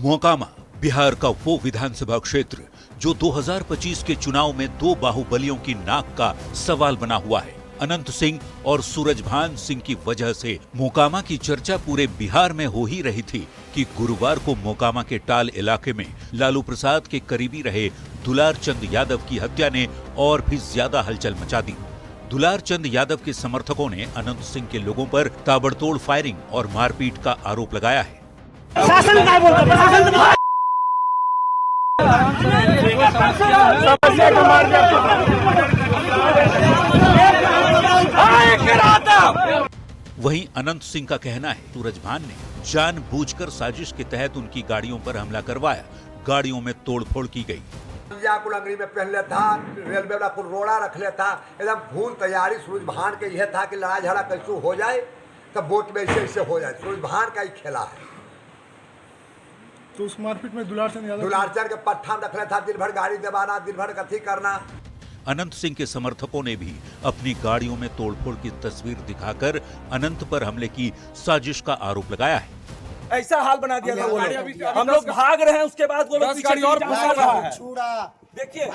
मोकामा बिहार का वो विधानसभा क्षेत्र जो 2025 के चुनाव में दो बाहुबलियों की नाक का सवाल बना हुआ है। अनंत सिंह और सूरजभान सिंह की वजह से मोकामा की चर्चा पूरे बिहार में हो ही रही थी कि गुरुवार को मोकामा के टाल इलाके में लालू प्रसाद के करीबी रहे दुलार चंद यादव की हत्या ने और भी ज्यादा हलचल मचा दी। दुलार चंद यादव के समर्थकों ने अनंत सिंह के लोगों पर ताबड़तोड़ फायरिंग और मारपीट का आरोप लगाया है। शासन क्या बोलता है? प्रशासन तो वहीं अनंत सिंह का कहना है सूरजभान ने जानबूझकर साजिश के तहत उनकी गाड़ियों पर हमला करवाया, गाड़ियों में तोड़फोड़ की गई। को लंगड़ी में पहन लेता, रेलवे वाला को रोड़ा रख लेता, एकदम फूल तैयारी सूरजभान के यह था कि लड़ाई झगड़ा कैसे हो जाए तब वोट में ऐसे हो जाए। सूरजभान का ही खेला है। तो उस मारपीट में दुलार चंद के पट्टा रख लेता, दिन भर गाड़ी दबाना, दिन भर कथी करना। अनंत सिंह के समर्थकों ने भी अपनी गाड़ियों में तोड़फोड़ की तस्वीर दिखाकर अनंत पर हमले की साजिश का आरोप लगाया है। ऐसा हाल बना दिया था वो लोग, हम लोग भाग रहे हैं, उसके बाद वो लोग पीछे और घुसा रहा है। देखिए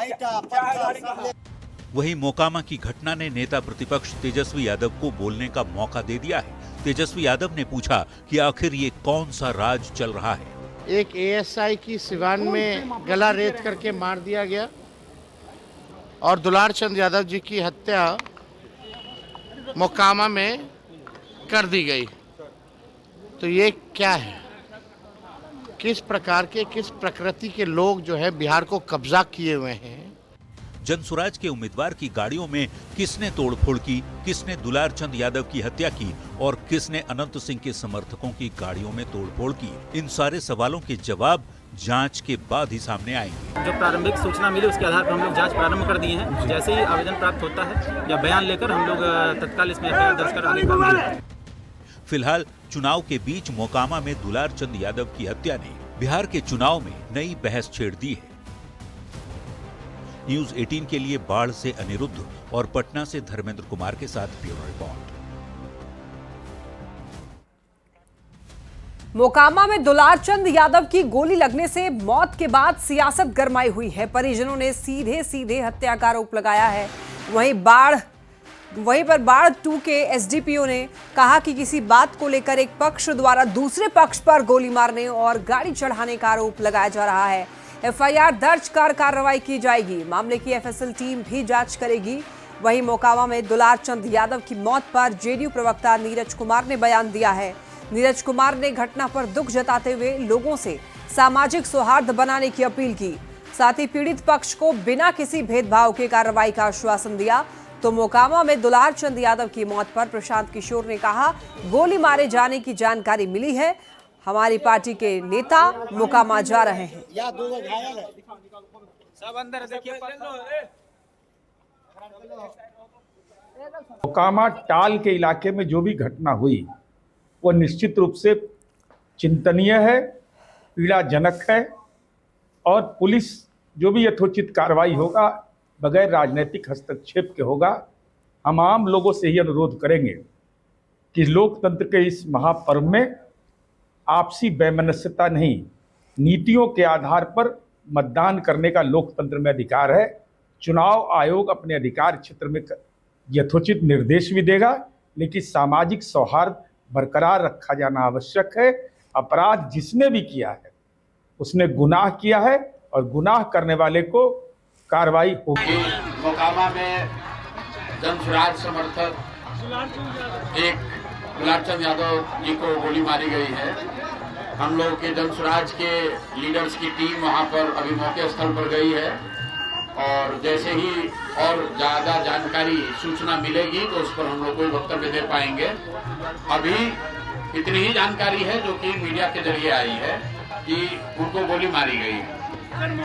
वहीं मोकामा की घटना ने नेता प्रतिपक्ष तेजस्वी यादव को बोलने का मौका दे दिया है। तेजस्वी यादव ने पूछा कि आखिर ये कौन सा राज चल रहा है। एक एएसआई की सिवान में गला रेत करके मार दिया गया और दुलार चंद यादव जी की हत्या मोकामा में कर दी गई। तो ये क्या है? किस प्रकार के, किस प्रकृति के लोग जो है बिहार को कब्जा किए हुए हैं? जनसुराज के उम्मीदवार की गाड़ियों में किसने तोड़फोड़ की, किसने दुलार चंद यादव की हत्या की और किसने अनंत सिंह के समर्थकों की गाड़ियों में तोड़फोड़ की, इन सारे सवालों के जवाब जांच के बाद ही सामने आएंगे। जो प्रारंभिक सूचना मिली उसके आधार पर हम लोग जांच प्रारंभ कर दिए हैं। जैसे ही आवेदन प्राप्त होता है या बयान लेकर हम लोग तत्काल इसमें एफआईआर दर्ज कर आगे कार्रवाई करेंगे। फिलहाल चुनाव के बीच मोकामा में दुलार चंद यादव की हत्या ने बिहार के चुनाव में नई बहस छेड़ दी है। न्यूज़ 18 के लिए बाढ़ से अनिरुद्ध और पटना से धर्मेंद्र कुमार के साथ ब्यूरो रिपोर्ट। मोकामा में दुलार चंद यादव की गोली लगने से मौत के बाद सियासत गरमाई हुई है। परिजनों ने सीधे सीधे हत्या का आरोप लगाया है। वहीं पर बाढ़ 2 के एसडीपीओ ने कहा कि किसी बात को लेकर एक पक्ष द्वारा दूसरे पक्ष पर गोली मारने और गाड़ी चढ़ाने का आरोप लगाया जा रहा है। एफआईआर दर्ज कर कार्रवाई की जाएगी। मामले की एफएसएल टीम भी जांच करेगी। वहीं मोकामा में दुलार चंद यादव की मौत पर जेडीयू प्रवक्ता नीरज कुमार ने बयान दिया है। नीरज कुमार ने घटना पर दुख जताते हुए लोगों से सामाजिक सौहार्द बनाने की अपील की। साथ ही पीड़ित पक्ष को बिना किसी भेदभाव के कार्रवाई का आश्वासन दिया। तो मोकामा में दुलार चंद यादव की मौत पर प्रशांत किशोर ने कहा, गोली मारे जाने की जानकारी मिली है, हमारी पार्टी के नेता मोकामा जा रहे हैं। मोकामा टाल के इलाके में जो भी घटना हुई वो निश्चित रूप से चिंतनीय है, पीड़ाजनक है और पुलिस जो भी यथोचित कार्रवाई होगा बगैर राजनीतिक हस्तक्षेप के होगा। हम आम लोगों से ही अनुरोध करेंगे कि लोकतंत्र के इस महापर्व में आपसी वैमनस्यता नहीं, नीतियों के आधार पर मतदान करने का लोकतंत्र में अधिकार है। चुनाव आयोग अपने अधिकार क्षेत्र में यथोचित निर्देश भी देगा, लेकिन सामाजिक सौहार्द बरकरार रखा जाना आवश्यक है। अपराध जिसने भी किया है उसने गुनाह किया है और गुनाह करने वाले को कार्रवाई होगी। मोकामा में जनसुराज समर्थक एक दुलार चंद यादव जी को गोली मारी गई है। हम लोग के जनसुराज के लीडर्स की टीम वहां पर अभी मौके स्थल पर गई है और जैसे ही और ज़्यादा जानकारी सूचना मिलेगी तो उस पर हम लोग कोई वक्तव्य दे पाएंगे। अभी इतनी ही जानकारी है जो कि मीडिया के जरिए आई है कि उनको गोली मारी गई है।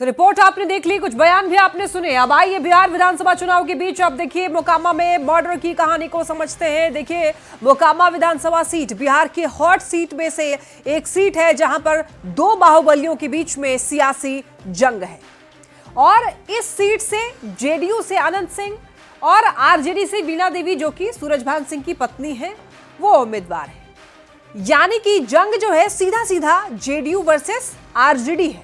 तो रिपोर्ट आपने देख ली, कुछ बयान भी आपने सुने। अब आइए बिहार विधानसभा चुनाव के बीच अब देखिए मोकामा में मर्डर की कहानी को समझते हैं। देखिए मोकामा विधानसभा सीट बिहार की हॉट सीट में से एक सीट है जहां पर दो बाहुबलियों के बीच में सियासी जंग है और इस सीट से जेडीयू से अनंत सिंह और आरजेडी से वीणा देवी जो कि सूरजभान सिंह की पत्नी है वो उम्मीदवार है। यानी कि जंग जो है सीधा सीधा जेडीयू वर्सेस आरजेडी है।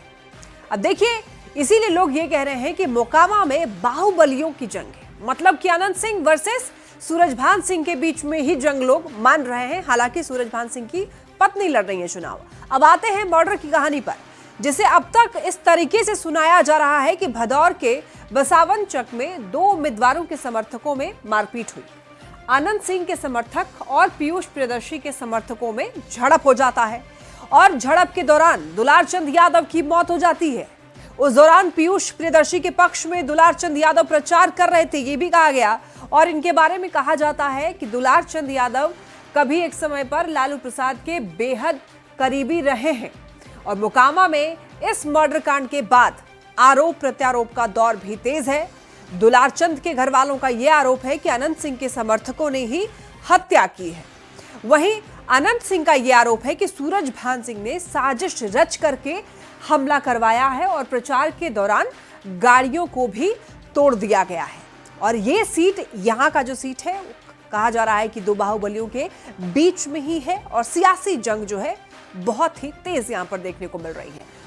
अब देखिए, इसीलिए लोग ये कह रहे हैं कि मोकामा में बाहुबलियों की जंग है, मतलब कि अनंत सिंह वर्सेस सूरजभान सिंह के बीच में ही जंग लोग मान रहे हैं। हालांकि सूरजभान सिंह की पत्नी लड़ रही है चुनाव। अब आते हैं मर्डर की कहानी पर, जिसे अब तक इस तरीके से सुनाया जा रहा है कि भदौर के बसावन चक में 2 उम्मीदवारों के समर्थकों में मारपीट हुई। आनंद सिंह के समर्थक और पीयूष प्रियदर्शी के समर्थकों में झड़प हो जाता है और झड़प के दौरान दुलारचंद यादव की मौत हो जाती है। उस दौरान पीयूष प्रियदर्शी के पक्ष में दुलारचंद यादव प्रचार कर रहे थे, ये भी कहा गया। और इनके बारे में कहा जाता है कि दुलारचंद यादव कभी एक समय पर लालू प्रसाद के बेहद करीबी रहे हैं। और मोकामा में इस मर्डर कांड के बाद आरोप प्रत्यारोप का दौर भी तेज है। दुलारचंद के घर वालों का यह आरोप है कि अनंत सिंह के समर्थकों ने ही हत्या की है। वहीं अनंत सिंह का यह आरोप है कि सूरजभान सिंह ने साजिश रच करके हमला करवाया है और प्रचार के दौरान गाड़ियों को भी तोड़ दिया गया है। और ये सीट, यहाँ का जो सीट है, कहा जा रहा है कि 2 बाहुबलियों के बीच में ही है और सियासी जंग जो है बहुत ही तेज यहाँ पर देखने को मिल रही है।